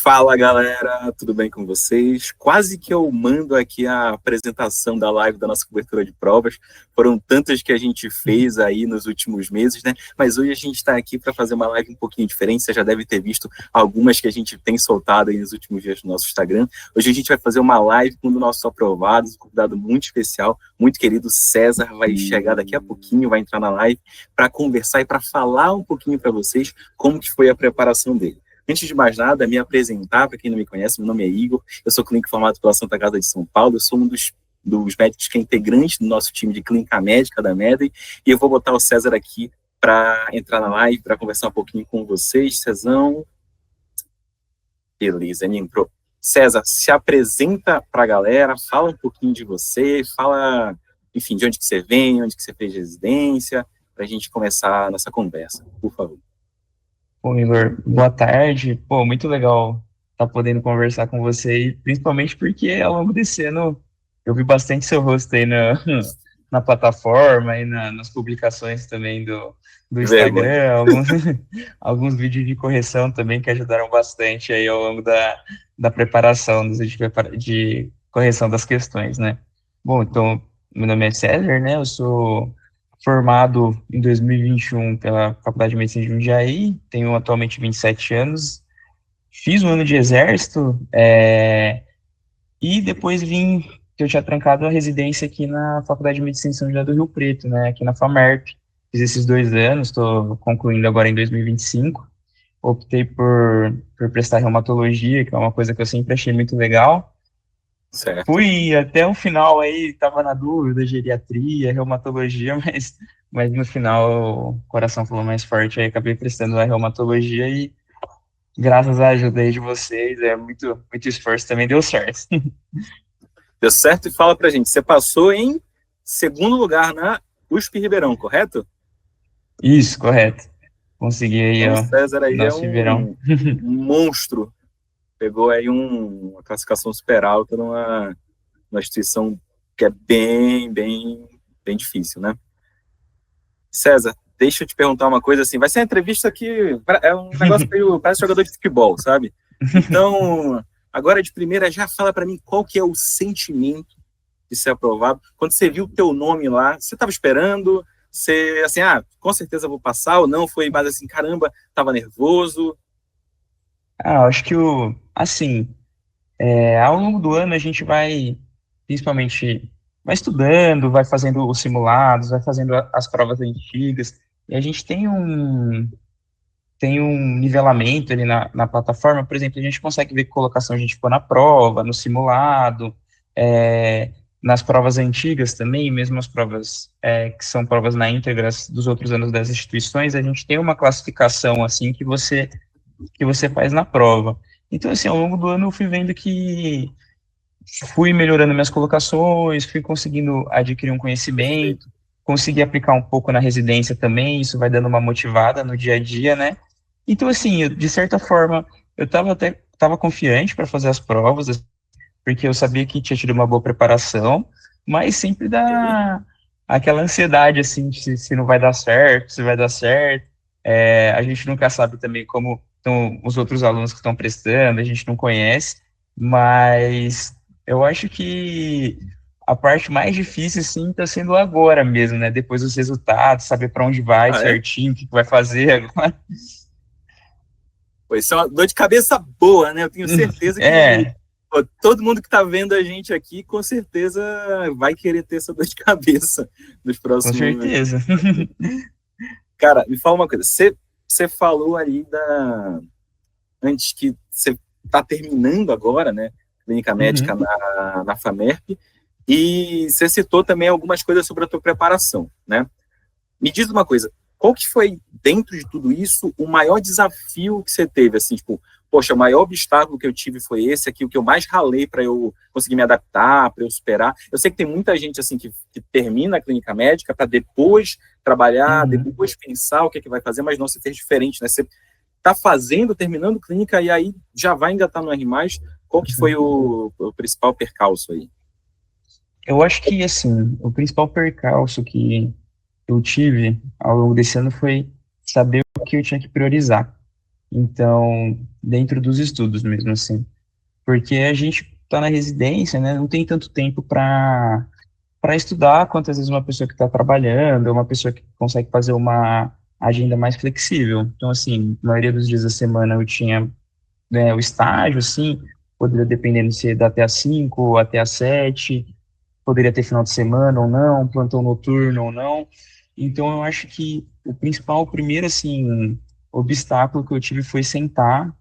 Fala galera, tudo bem com vocês? Quase que eu mando aqui a apresentação da live da nossa cobertura de provas. Foram tantas que a gente fez aí nos últimos meses, né? Mas hoje a gente está aqui para fazer uma live um pouquinho diferente. Você já deve ter visto algumas que a gente tem soltado aí nos últimos dias no nosso Instagram. Hoje a gente vai fazer uma live com um dos nossos aprovados, um convidado muito especial, muito querido. César vai chegar daqui a pouquinho, vai entrar na live para conversar e para falar um pouquinho para vocês como que foi a preparação dele. Antes de mais nada, me apresentar, para quem não me conhece, meu nome é Igor, eu sou clínico formado pela Santa Casa de São Paulo, eu sou um dos médicos que é integrante do nosso time de clínica médica da Medley, e eu vou botar o César aqui para entrar na live, para conversar um pouquinho com vocês. Cezão, beleza, ele entrou. César, se apresenta para a galera, fala um pouquinho de você, fala, enfim, de onde que você vem, onde que você fez residência, para a gente começar a nossa conversa, por favor. Bom, Igor, boa tarde. Pô, muito legal estar podendo conversar com você, e principalmente porque ao longo desse ano eu vi bastante seu rosto aí na plataforma e nas publicações também do Que vergonha. Instagram, alguns vídeos de correção também que ajudaram bastante aí ao longo da preparação, dos vídeos de correção das questões, né? Bom, então, meu nome é César, né? Eu sou formado em 2021 pela Faculdade de Medicina de Jundiaí, tenho atualmente 27 anos, fiz um ano de exército, e depois que eu tinha trancado a residência aqui na Faculdade de Medicina de São José do Rio Preto, né, aqui na FAMERP. Fiz esses 2 anos, estou concluindo agora em 2025. Optei por prestar reumatologia, que é uma coisa que eu sempre achei muito legal. Certo. Fui até o final aí, estava na dúvida, geriatria, reumatologia, mas no final o coração falou mais forte, aí acabei prestando a reumatologia e graças à ajuda aí de vocês, muito esforço também deu certo. Deu certo? E fala pra gente, você passou em segundo lugar na USP Ribeirão, correto? Isso, correto. Consegui aí, Então o ó, César aí é nosso Ribeirão. um monstro. Pegou aí uma classificação super alta numa instituição que é bem difícil, né? César, deixa eu te perguntar uma coisa assim, vai ser uma entrevista que é um negócio meio, parece jogador de futebol, sabe? Então, agora de primeira já fala para mim qual que é o sentimento de ser aprovado. Quando você viu o teu nome lá, você estava esperando? Você, assim, com certeza vou passar ou não? Foi mais assim, caramba, estava nervoso? Acho que assim, ao longo do ano a gente vai, principalmente, vai estudando, vai fazendo os simulados, vai fazendo as provas antigas, e a gente tem um nivelamento ali na plataforma. Por exemplo, a gente consegue ver que colocação a gente ficou na prova, no simulado, nas provas antigas também, mesmo as provas que são provas na íntegra dos outros anos das instituições, a gente tem uma classificação assim que você faz na prova. Então, assim, ao longo do ano eu fui vendo que fui melhorando minhas colocações, fui conseguindo adquirir um Perfeito. conhecimento, consegui aplicar um pouco na residência também, isso vai dando uma motivada no dia a dia, né? Então, assim, de certa forma, eu estava confiante para fazer as provas, porque eu sabia que tinha tido uma boa preparação, mas sempre dá aquela ansiedade, assim, de se não vai dar certo, se vai dar certo. A gente nunca sabe também como estão os outros alunos que estão prestando, a gente não conhece, mas eu acho que a parte mais difícil, sim, está sendo agora mesmo, né? Depois dos resultados, saber para onde vai É? certinho, o que vai fazer agora. Pois isso é uma dor de cabeça boa, né? Eu tenho certeza que É, todo mundo que está vendo a gente aqui, com certeza vai querer ter essa dor de cabeça nos com próximos. certeza. Cara, me fala uma coisa. Você falou aí antes que você está terminando agora, né? Clínica médica Uhum. na FAMERP, e você citou também algumas coisas sobre a tua preparação, né? Me diz uma coisa, qual que foi, dentro de tudo isso, o maior desafio que você teve? Assim, tipo, poxa, o maior obstáculo que eu tive foi esse aqui, o que eu mais ralei para eu conseguir me adaptar, para eu superar. Eu sei que tem muita gente assim que termina a clínica médica para depois trabalhar, Uhum. depois pensar o que é que vai fazer, mas não, você fez diferente, né? Você está fazendo, terminando clínica e aí já vai engatar no R+. Qual que foi o principal percalço aí? Eu acho que, assim, o principal percalço que eu tive ao longo desse ano foi saber o que eu tinha que priorizar. Então, dentro dos estudos mesmo, assim. Porque a gente está na residência, né? Não tem tanto tempo para estudar quanto às vezes uma pessoa que está trabalhando, uma pessoa que consegue fazer uma agenda mais flexível. Então, assim, a maioria dos dias da semana eu tinha, né, o estágio, assim, poderia dependendo se ia dar até às 5 ou até às 7, poderia ter final de semana ou não, plantão noturno ou não. Então, eu acho que o primeiro, assim, obstáculo que eu tive foi sentar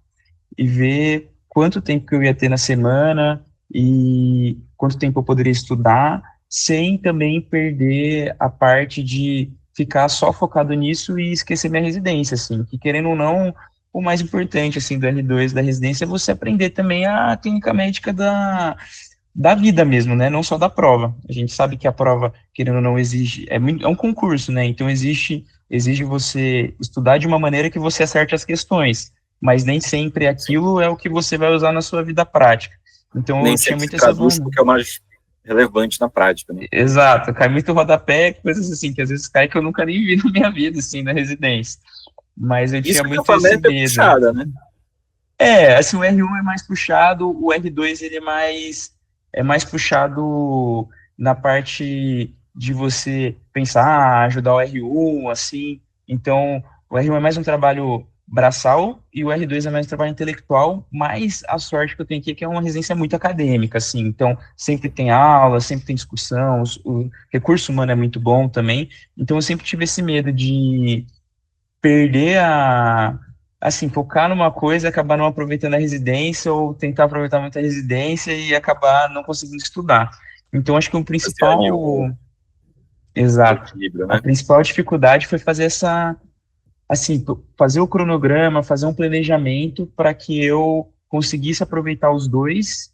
e ver quanto tempo que eu ia ter na semana e quanto tempo eu poderia estudar, sem também perder a parte de ficar só focado nisso e esquecer minha residência, assim, que querendo ou não, o mais importante, assim, do L2 da residência é você aprender também a clínica médica da vida mesmo, né? Não só da prova. A gente sabe que a prova, querendo ou não, exige, é um concurso, né? Então exige você estudar de uma maneira que você acerte as questões, mas nem sempre Sim. aquilo é o que você vai usar na sua vida prática. Então eu Nem tinha sempre se muito essa traduz dúvida. porque é o mais relevante na prática, né? Exato, cai muito rodapé, coisas assim, que às vezes cai que eu nunca nem vi na minha vida, assim, na residência. Mas eu Isso tinha que a muito esse FAMEP é medo. puxada, né? Assim, o R1 é mais puxado, o R2 ele é mais puxado na parte de você pensar, ajudar o R1, assim. Então, o R1 é mais um trabalho braçal e o R2 é mais um trabalho intelectual, mas a sorte que eu tenho aqui é que é uma residência muito acadêmica, assim. Então, sempre tem aula, sempre tem discussão, o recurso humano é muito bom também. Então, eu sempre tive esse medo de perder assim, focar numa coisa, acabar não aproveitando a residência ou tentar aproveitar muito a residência e acabar não conseguindo estudar. Então, acho que Fazer ali o exato, equilíbrio, a né? principal dificuldade foi fazer assim, fazer o cronograma, fazer um planejamento para que eu conseguisse aproveitar os dois.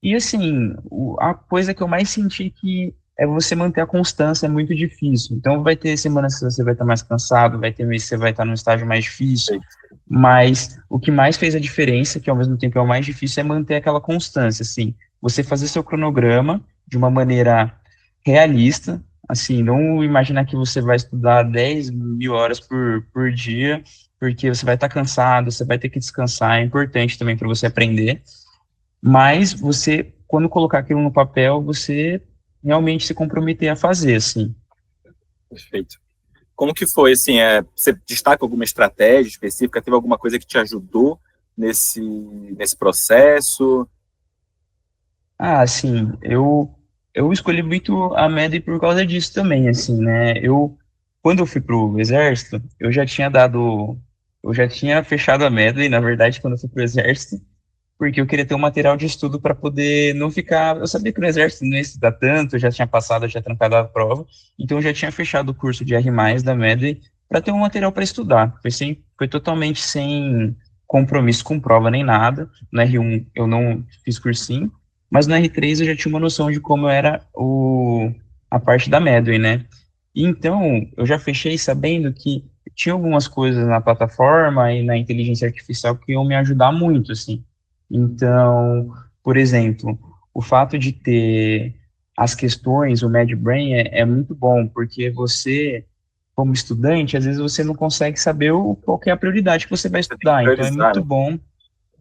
E assim, a coisa que eu mais senti que é você manter a constância é muito difícil. Então vai ter semanas que você vai estar mais cansado, vai ter meses que você vai estar num estágio mais difícil, mas o que mais fez a diferença, que ao mesmo tempo é o mais difícil, é manter aquela constância, assim, você fazer seu cronograma de uma maneira realista, assim, não imaginar que você vai estudar 10 mil horas por dia, porque você vai estar cansado, você vai ter que descansar, é importante também para você aprender, mas você, quando colocar aquilo no papel, você realmente se comprometer a fazer, assim. Perfeito. Como que foi, assim, você destaca alguma estratégia específica? Teve alguma coisa que te ajudou nesse processo? Assim, eu escolhi muito a MED por causa disso também, assim, né? Quando eu fui pro exército, eu já tinha fechado a MED, na verdade, quando eu fui pro exército, porque eu queria ter um material de estudo para poder não ficar. Eu sabia que no exército não ia estudar tanto, eu já tinha passado, eu já trancado a prova, então eu já tinha fechado o curso de R+, da MED para ter um material para estudar. Foi totalmente sem compromisso com prova nem nada. No R1 eu não fiz cursinho, mas no R3 eu já tinha uma noção de como era a parte da Medway, né? E então eu já fechei sabendo que tinha algumas coisas na plataforma e na inteligência artificial que iam me ajudar muito, assim. Então, por exemplo, o fato de ter as questões, o MedBrain é muito bom, porque você, como estudante, às vezes você não consegue saber qual que é a prioridade que você vai Você tem que estudar. Então, é priorizar, muito né? bom,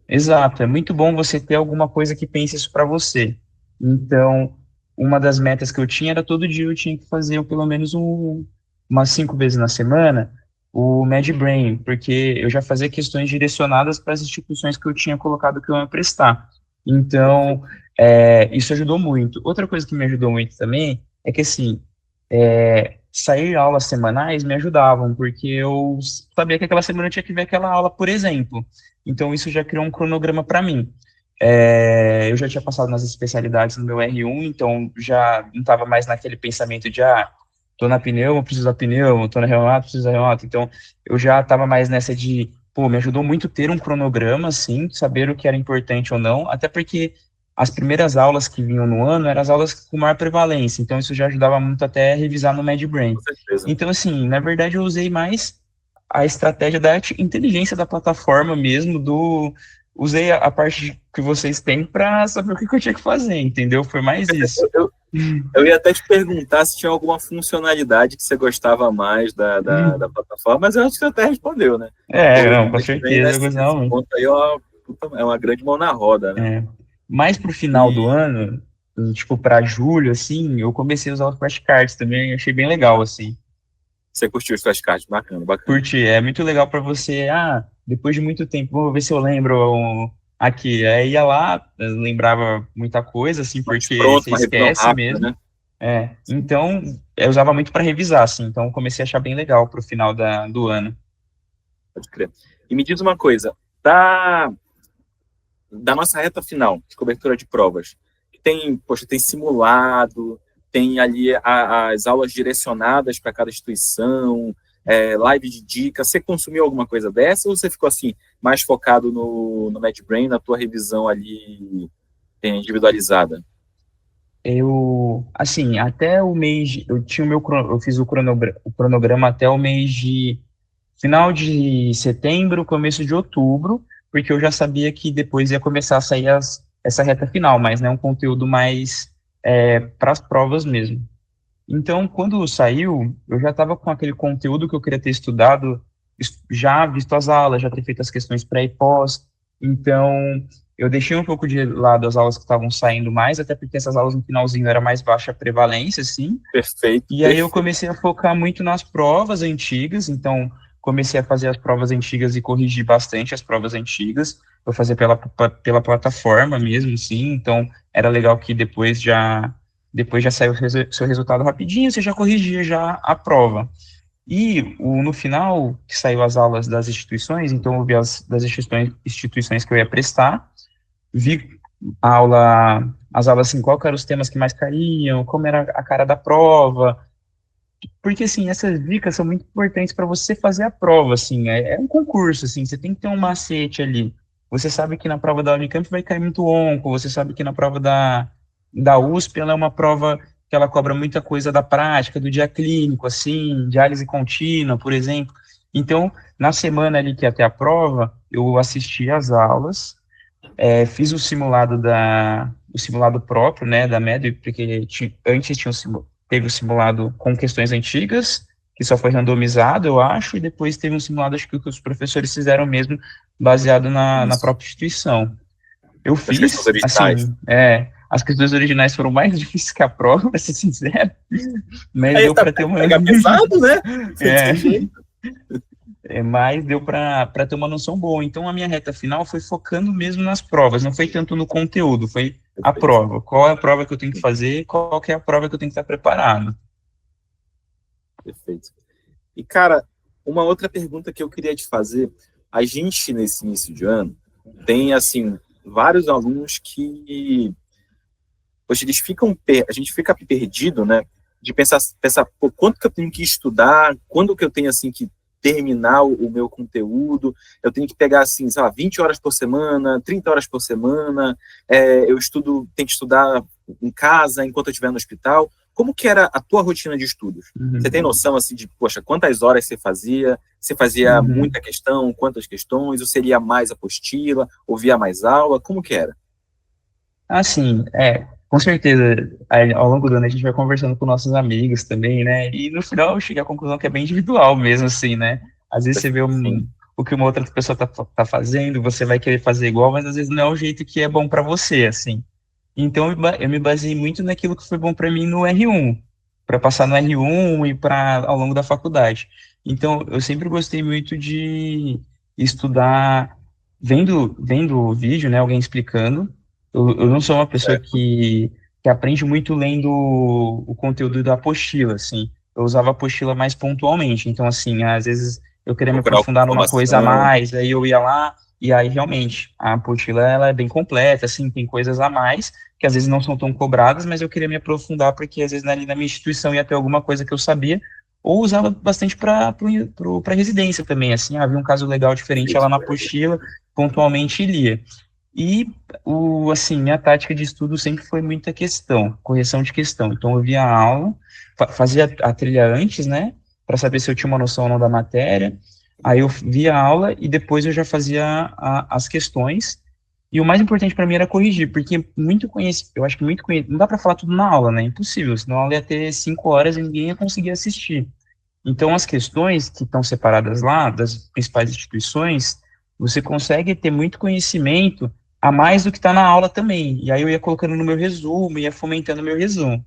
exato, é muito bom você ter alguma coisa que pense isso para você. Então, uma das metas que eu tinha era todo dia eu tinha que fazer pelo menos umas 5 vezes na semana o MedBrain, porque eu já fazia questões direcionadas para as instituições que eu tinha colocado que eu ia prestar. Então, isso ajudou muito. Outra coisa que me ajudou muito também é que, assim, sair aulas semanais me ajudavam, porque eu sabia que aquela semana eu tinha que ver aquela aula, por exemplo. Então, isso já criou um cronograma para mim. Eu já tinha passado nas especialidades no meu R1, então já não estava mais naquele pensamento de, tô na pneu, preciso da pneu, tô na reumato, preciso da reumato. Então, eu já estava mais nessa de, pô, me ajudou muito ter um cronograma, assim, saber o que era importante ou não, até porque as primeiras aulas que vinham no ano eram as aulas com maior prevalência, então isso já ajudava muito até a revisar no MedBrain. Com certeza. Então, assim, na verdade, eu usei mais a estratégia da inteligência da plataforma mesmo, usei a parte que vocês têm para saber o que eu tinha que fazer, entendeu? Foi mais isso. Eu ia até te perguntar se tinha alguma funcionalidade que você gostava mais da plataforma, mas eu acho que você até respondeu, né? Não, com Bem, certeza eu nesse gostava muito. ponto aí é uma grande mão na roda, né? Mais pro final do E ano, tipo, para julho, assim, eu comecei a usar os flashcards também, achei bem legal, assim. você curtiu os flashcards, bacana, bacana. Curti, é muito legal para você, depois de muito tempo, vou ver se eu lembro aqui. Aí ia lá, lembrava muita coisa, assim, Mas porque pronto, você uma revisão esquece rápida, mesmo. né? Então, eu usava muito para revisar, assim, então comecei a achar bem legal pro final do ano. Pode crer. E me diz uma coisa, da nossa reta final de cobertura de provas, tem simulado, tem ali as aulas direcionadas para cada instituição, live de dicas. Você consumiu alguma coisa dessa ou você ficou assim mais focado no MedBrain, na tua revisão ali individualizada? Assim, até o mês, eu tinha eu fiz o cronograma até o mês de final de setembro, começo de outubro, porque eu já sabia que depois ia começar a sair essa reta final, mas né, um conteúdo mais para as provas mesmo. Então, quando saiu, eu já estava com aquele conteúdo que eu queria ter estudado, já visto as aulas, já ter feito as questões pré e pós. Então, eu deixei um pouco de lado as aulas que estavam saindo mais, até porque essas aulas no finalzinho era mais baixa prevalência, assim. Perfeito, E aí eu perfeito. comecei a focar muito nas provas antigas, então comecei a fazer as provas antigas e corrigir bastante as provas antigas. Eu fazia pela plataforma mesmo, sim, então era legal que depois já saiu seu resultado rapidinho, você já corrigia já a prova. E no final, que saiu as aulas das instituições, então eu vi das instituições que eu ia prestar, vi as aulas assim, qual que eram os temas que mais caíam, como era a cara da prova, porque, assim, essas dicas são muito importantes para você fazer a prova, assim, é um concurso, assim, você tem que ter um macete ali. Você sabe que na prova da Unicamp vai cair muito onco, você sabe que na prova da USP ela é uma prova que ela cobra muita coisa da prática, do dia clínico, assim, diálise contínua, por exemplo. Então, na semana ali que ia ter a prova, eu assisti às aulas, fiz o simulado próprio, né, da MED, porque antes teve o simulado com questões antigas, que só foi randomizado, eu acho, e depois teve um simulado, acho que os professores fizeram mesmo, baseado na Isso. própria instituição. Eu As questões fiz, originais. assim, as questões originais foram mais difíceis que a prova, para ser sincero, mas Aí deu tá, para ter uma... pega pesado, né? Não é, tem jeito. mas deu para ter uma noção boa. Então, a minha reta final foi focando mesmo nas provas, não foi tanto no conteúdo, foi a Perfeito, prova. Qual é a prova que eu tenho que fazer, qual que é a prova que eu tenho que estar preparado. perfeito. E, cara, uma outra pergunta que eu queria te fazer, a gente, nesse início de ano, tem, assim, vários alunos que, poxa, a gente fica perdido, né, de pensar, pô, quanto que eu tenho que estudar, quando que eu tenho, assim, que terminar o meu conteúdo, eu tenho que pegar, assim, sei lá, 20 horas por semana, 30 horas por semana, tenho que estudar em casa, enquanto eu estiver no hospital. Como que era a tua rotina de estudos? Você tem Uhum. noção, assim, de, poxa, quantas horas você fazia? Você fazia Uhum. muita questão, quantas questões? Ou seria mais apostila? Ouvia mais aula? Como que era? Assim, com certeza, aí, ao longo do ano a gente vai conversando com nossos amigos também, né? E no final eu cheguei à conclusão que é bem individual mesmo, assim, né? Às vezes você vê Sim, o que uma outra pessoa tá fazendo, você vai querer fazer igual, mas às vezes não é o jeito que é bom para você, assim. Então eu me baseei muito naquilo que foi bom para mim no R1, para passar no R1 e para ao longo da faculdade. Então eu sempre gostei muito de estudar vendo o vídeo, né, alguém explicando. Eu não sou uma pessoa certo. que aprende muito lendo o conteúdo da apostila, assim. Eu usava a apostila mais pontualmente. Então, assim, às vezes eu queria me Procurar alguma aprofundar numa coisa a informação. mais, aí eu ia lá e aí realmente a apostila ela é bem completa, assim, tem coisas a mais que às vezes não são tão cobradas, mas eu queria me aprofundar porque às vezes ali na minha instituição ia ter alguma coisa que eu sabia ou usava bastante para residência também, assim, havia um caso legal diferente Perfeito. ela na apostila, pontualmente lia. E assim, minha tática de estudo sempre foi muita questão, correção de questão. Então eu via a aula, fazia a trilha antes, né, para saber se eu tinha uma noção ou não da matéria. Aí eu via a aula e depois eu já fazia as questões. E o mais importante para mim era corrigir, porque eu acho que muito conhecimento, não dá para falar tudo na aula, né? Impossível, senão a aula ia ter 5 horas e ninguém ia conseguir assistir. Então, as questões que estão separadas lá, das principais instituições, você consegue ter muito conhecimento a mais do que está na aula também. E aí eu ia colocando no meu resumo, ia fomentando meu resumo.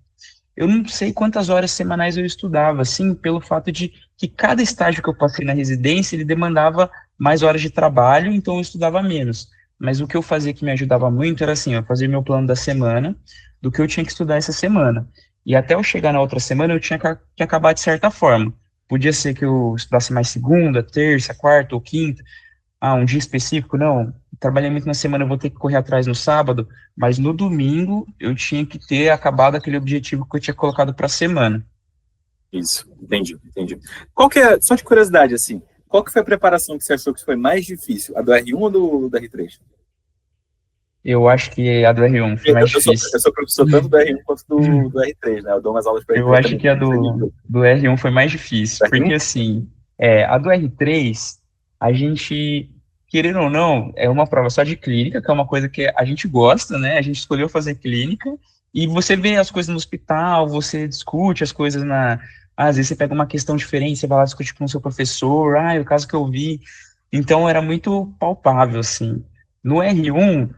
Eu não sei quantas horas semanais eu estudava, assim, pelo fato de que cada estágio que eu passei na residência, ele demandava mais horas de trabalho, então eu estudava menos. Mas o que eu fazia que me ajudava muito era assim, eu fazia meu plano da semana, do que eu tinha que estudar essa semana. E até eu chegar na outra semana, eu tinha que acabar de certa forma. Podia ser que eu estudasse mais segunda, terça, quarta ou quinta, um dia específico, não, trabalhei muito na semana, eu vou ter que correr atrás no sábado, mas no domingo eu tinha que ter acabado aquele objetivo que eu tinha colocado para a semana. Isso, entendi. Qual que é, só de curiosidade, assim, qual que foi a preparação que você achou que foi mais difícil? A do R1 ou do R3? Eu acho que a do R1 foi Eu, mais eu sou, difícil. eu sou professor tanto do R1 quanto do R3, né? Eu dou umas aulas para Eu R3 acho também. que a do R1 foi mais difícil, porque R1? assim, a do R3, a gente, querendo ou não, é uma prova só de clínica, que é uma coisa que a gente gosta, né? A gente escolheu fazer clínica, e você vê as coisas no hospital, você discute as coisas às vezes você pega uma questão diferente, você vai lá discutir com o seu professor, o caso que eu vi. Então era muito palpável, assim. No R1,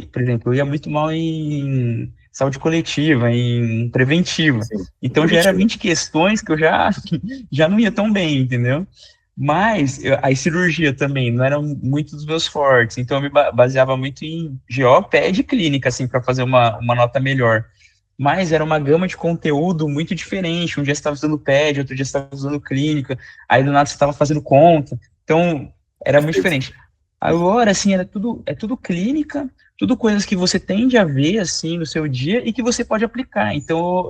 por exemplo, eu ia muito mal em saúde coletiva, em preventivo. Sim, Então já era preventivo. 20 questões que eu já não ia tão bem, entendeu? Mas a cirurgia também não era muito dos meus fortes, então eu me baseava muito em GO, PED e clínica, assim, para fazer uma nota melhor. Mas era uma gama de conteúdo muito diferente. Um dia você estava usando PED, outro dia você estava usando clínica, aí do nada você estava fazendo conta. Então, era muito Perfeito. diferente. Agora, assim, é tudo clínica, tudo coisas que você tende a ver, assim, no seu dia e que você pode aplicar. Então,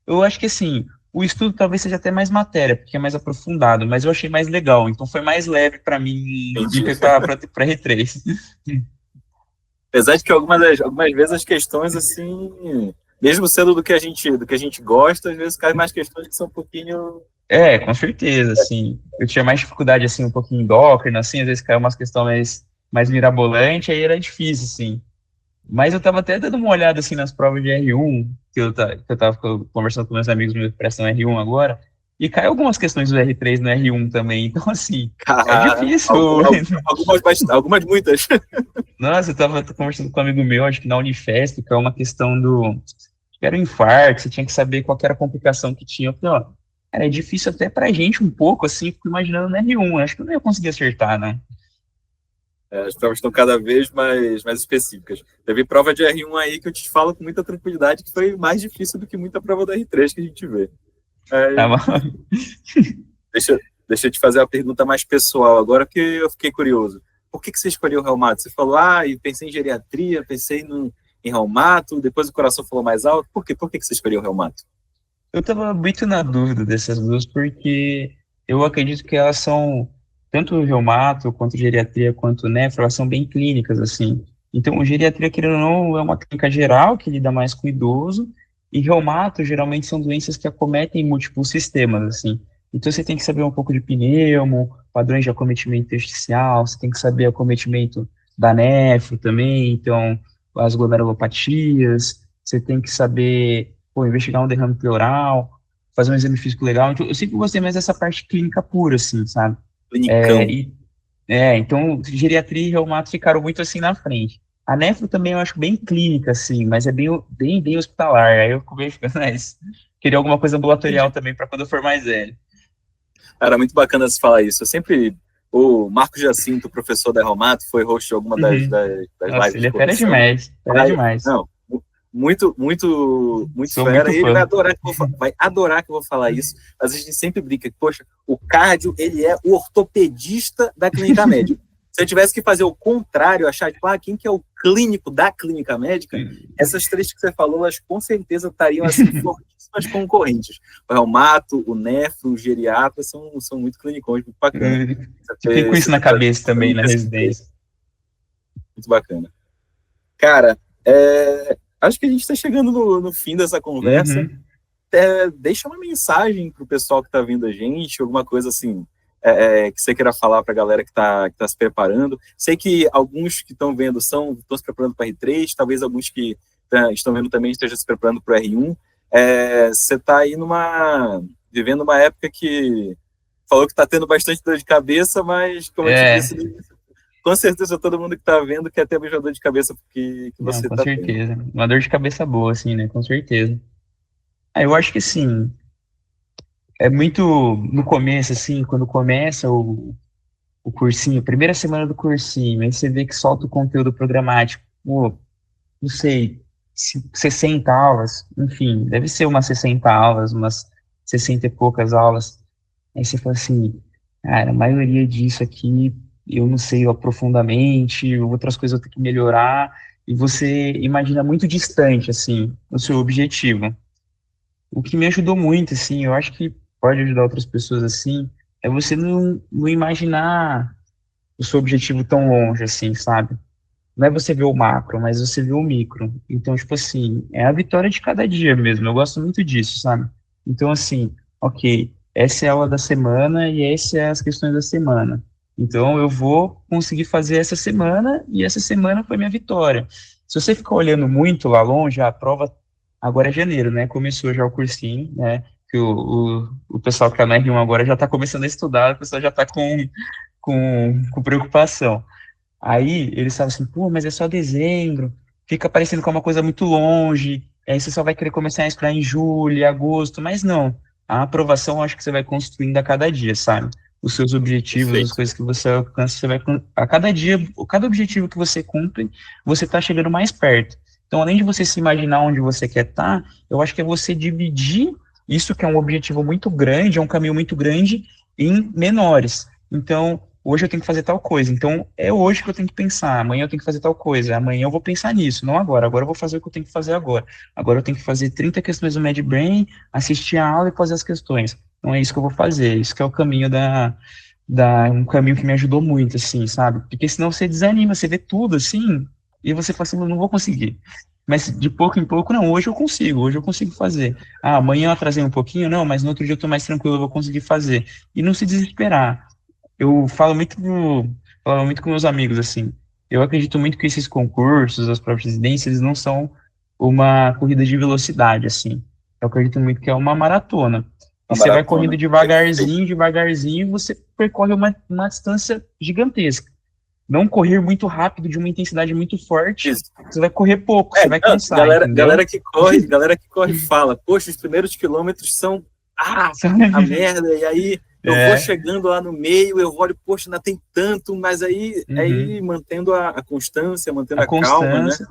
eu acho que, assim, o estudo talvez seja até mais matéria, porque é mais aprofundado, mas eu achei mais legal. Então, foi mais leve para mim me Entendi. preparar para R3. Apesar de que algumas vezes as questões, assim, mesmo sendo do que a gente gosta, às vezes caem mais questões que são um pouquinho. Com certeza, assim. Eu tinha mais dificuldade, assim, um pouquinho endócrina, assim, às vezes caiu umas questões mais mirabolantes, aí era difícil, assim. Mas eu tava até dando uma olhada, assim, nas provas de R1, que eu tava conversando com meus amigos meus que prestam R1 agora, e caiu algumas questões do R3 no R1 também, então, assim, é Cara, difícil. algumas muitas. Nossa, eu tava conversando com um amigo meu, acho que na Unifesp, que é uma questão que era um infarto, você tinha que saber qual que era a complicação que tinha. Eu falei, ó, cara, é difícil até pra gente um pouco, assim, fico imaginando no R1, acho que eu não ia conseguir acertar, né? As provas estão cada vez mais específicas. Teve prova de R1 aí que eu te falo com muita tranquilidade que foi mais difícil do que muita prova do R3 que a gente vê. Tá Mas, bom? deixa, deixa eu te fazer uma pergunta mais pessoal agora, que eu fiquei curioso. Por que você escolheu o reumato? Você falou, eu pensei em geriatria, pensei em reumato, depois o coração falou mais alto. Por quê? Por que você escolheu o reumato? Eu tava muito na dúvida dessas duas, porque eu acredito que elas são, tanto o reumato, quanto geriatria, quanto nefro, elas são bem clínicas, assim. Então, geriatria, querendo ou não, é uma clínica geral, que lida mais com o idoso, e reumato, geralmente, são doenças que acometem múltiplos sistemas, assim. Então, você tem que saber um pouco de pneumo, padrões de acometimento intersticial, você tem que saber acometimento da nefro também, então, as glomerulopatias, você tem que saber investigar um derrame pleural, fazer um exame físico legal. Então, eu sempre gostei mais dessa parte clínica pura, assim, sabe? É, Clinicão. e, então, geriatria e reumato ficaram muito assim na frente. A nefro também eu acho bem clínica, assim, mas é bem hospitalar. Aí eu comecei ficando, mas queria alguma coisa ambulatorial Entendi. também para quando eu for mais velho. Cara, muito bacana você falar isso. O Marcos Jacinto, professor da Reumato, foi host de alguma Uhum. das Nossa, lives ele de é fera correção. demais, fera Vai, demais. não, muito Sou fera. muito E ele fã. vai adorar que eu vou falar isso. Mas a gente sempre brinca que, poxa, o cardio, ele é o ortopedista da clínica médica. Se eu tivesse que fazer o contrário, achar, tipo, quem que é o clínico da clínica médica, essas três que você falou, elas com certeza estariam, assim, fortíssimas concorrentes. O reumato, o nefro, o geriatra são muito clinicões, muito bacana. Fiquei com isso Você na ter cabeça trazido também na esse trecho, residência. muito bacana. Cara, acho que a gente está chegando no fim dessa conversa. Uhum. Deixa uma mensagem para o pessoal que está vindo a gente, alguma coisa assim, que você queira falar para a galera que tá se preparando. Sei que alguns que estão vendo estão se preparando para R3, talvez alguns que estão vendo também estejam se preparando para o R1. Você está aí vivendo uma época que falou que está tendo bastante dor de cabeça, mas, como eu te disse, com certeza todo mundo que está vendo quer ter a mesma dor de cabeça que você está tendo. Com certeza. Uma dor de cabeça boa, assim, né? Com certeza. Eu acho que, assim, é muito no começo, assim, quando começa o cursinho, primeira semana do cursinho, aí você vê que solta o conteúdo programático. Pô, não sei, 60 aulas, enfim, deve ser umas 60 aulas, umas 60 e poucas aulas. Aí você fala assim, cara, a maioria disso aqui eu não sei profundamente, outras coisas eu tenho que melhorar, e você imagina muito distante, assim, o seu objetivo. O que me ajudou muito, assim, eu acho que pode ajudar outras pessoas, assim, é você não imaginar o seu objetivo tão longe, assim, sabe? Não é você ver o macro, mas você vê o micro. Então, tipo assim, é a vitória de cada dia mesmo. Eu gosto muito disso, sabe? Então, assim, ok, essa é a aula da semana e essas são as questões da semana. Então, eu vou conseguir fazer essa semana e essa semana foi minha vitória. Se você ficar olhando muito lá longe, a prova agora é janeiro, né? Começou já o cursinho, né? Que o pessoal que está na R1 agora já está começando a estudar, o pessoal já está com preocupação. Aí eles falam assim, pô, mas é só dezembro, fica parecendo que é uma coisa muito longe, aí você só vai querer começar a estudar em julho, agosto, mas não. A aprovação eu acho que você vai construindo a cada dia, sabe? Os seus objetivos, as Perfeito. coisas que você alcança, você vai a cada dia, cada objetivo que você cumpre, você está chegando mais perto. Então, além de você se imaginar onde você quer estar, eu acho que é você dividir isso que é um objetivo muito grande, é um caminho muito grande, em menores. Então, hoje eu tenho que fazer tal coisa. Então, é hoje que eu tenho que pensar. Amanhã eu tenho que fazer tal coisa. Amanhã eu vou pensar nisso, não agora. Agora eu vou fazer o que eu tenho que fazer agora. Agora eu tenho que fazer 30 questões do MedBrain, assistir a aula e fazer as questões. Então, é isso que eu vou fazer. Isso que é o caminho um caminho que me ajudou muito, assim, sabe? Porque senão você desanima, você vê tudo, assim, e você fala assim, eu não vou conseguir. Mas de pouco em pouco, não, hoje eu consigo fazer. Ah, amanhã eu atrasei um pouquinho, não, mas no outro dia eu tô mais tranquilo, eu vou conseguir fazer. E não se desesperar. Eu falo muito com meus amigos, assim. Eu acredito muito que esses concursos, as provas de residência, eles não são uma corrida de velocidade, assim. Eu acredito muito que é uma maratona. E Uma você vai correndo maratona. Perfeito. devagarzinho, devagarzinho, e você percorre uma distância gigantesca. Não correr muito rápido, de uma intensidade muito forte, Isso. você vai correr pouco, você vai Não, cansar, entendeu? galera que corre fala, poxa, os primeiros quilômetros são a merda, e aí eu vou É. chegando lá no meio, eu olho, poxa, ainda tem tanto, mas Uhum. aí mantendo a constância, mantendo A a calma, né? constância.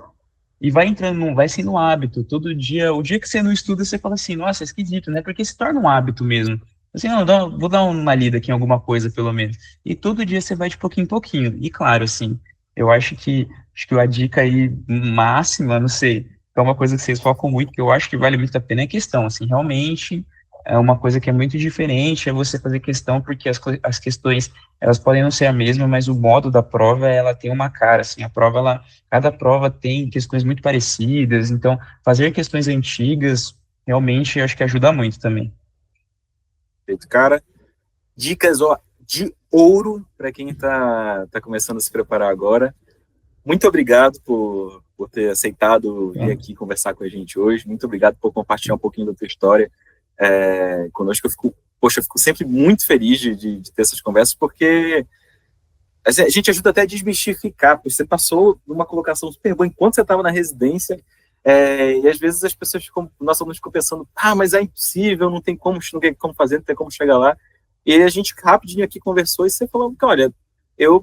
E vai entrando, vai sendo um hábito. Todo dia, o dia que você não estuda, você fala assim, nossa, é esquisito, né? Porque se torna um hábito mesmo. Assim, não, vou dar uma lida aqui em alguma coisa, pelo menos. E todo dia você vai de pouquinho em pouquinho. E claro, assim, eu acho que a dica aí máxima, não sei, é uma coisa que vocês focam muito, que eu acho que vale muito a pena, é a questão, assim, realmente é uma coisa que é muito diferente, é você fazer questão, porque as questões, elas podem não ser a mesma, mas o modo da prova, ela tem uma cara, assim, cada prova tem questões muito parecidas, então fazer questões antigas realmente eu acho que ajuda muito também. Perfeito, cara. Dicas, ó, de ouro para quem tá começando a se preparar agora. Muito obrigado por ter aceitado vir aqui conversar com a gente hoje. Muito obrigado por compartilhar um pouquinho da tua história conosco. Eu fico sempre muito feliz de ter essas conversas, porque a gente ajuda até a desmistificar, porque você passou numa colocação super boa enquanto você estava na residência, e às vezes as pessoas ficam, nossos alunos ficam pensando, mas é impossível, não tem como fazer, não tem como chegar lá. E a gente rapidinho aqui conversou e você falou que, olha, eu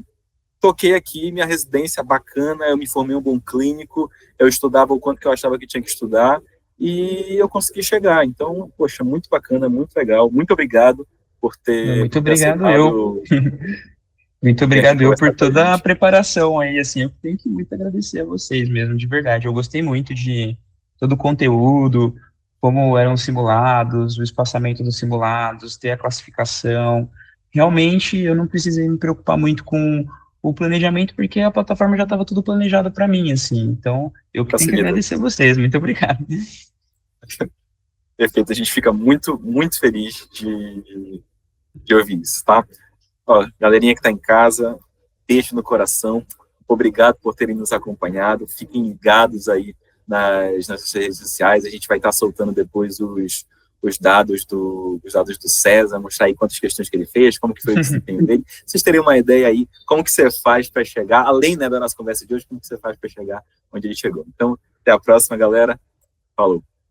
toquei aqui minha residência bacana, eu me formei um bom clínico, eu estudava o quanto que eu achava que tinha que estudar, e eu consegui chegar. Então, poxa, muito bacana, muito legal. Muito obrigado Muito por ter obrigado eu. aceitado Muito vir aqui obrigado eu por conversar com a toda a gente. preparação aí, assim, eu tenho que muito agradecer a vocês mesmo, de verdade. Eu gostei muito de todo o conteúdo, como eram os simulados, o espaçamento dos simulados, ter a classificação. Realmente eu não precisei me preocupar muito com o planejamento, porque a plataforma já estava tudo planejado para mim, assim. Então, eu que tenho que Facilitou. agradecer a vocês. Muito obrigado. Perfeito, a gente fica muito, muito feliz de ouvir isso, tá? Ó, galerinha que está em casa, beijo no coração. Obrigado por terem nos acompanhado. Fiquem ligados aí nas nossas redes sociais. A gente vai estar soltando depois os dados os dados do César, mostrar aí quantas questões que ele fez, como que foi o desempenho dele. Vocês teriam uma ideia aí, como que você faz para chegar, além, né, da nossa conversa de hoje, como que você faz para chegar onde ele chegou. Então, até a próxima, galera. Falou.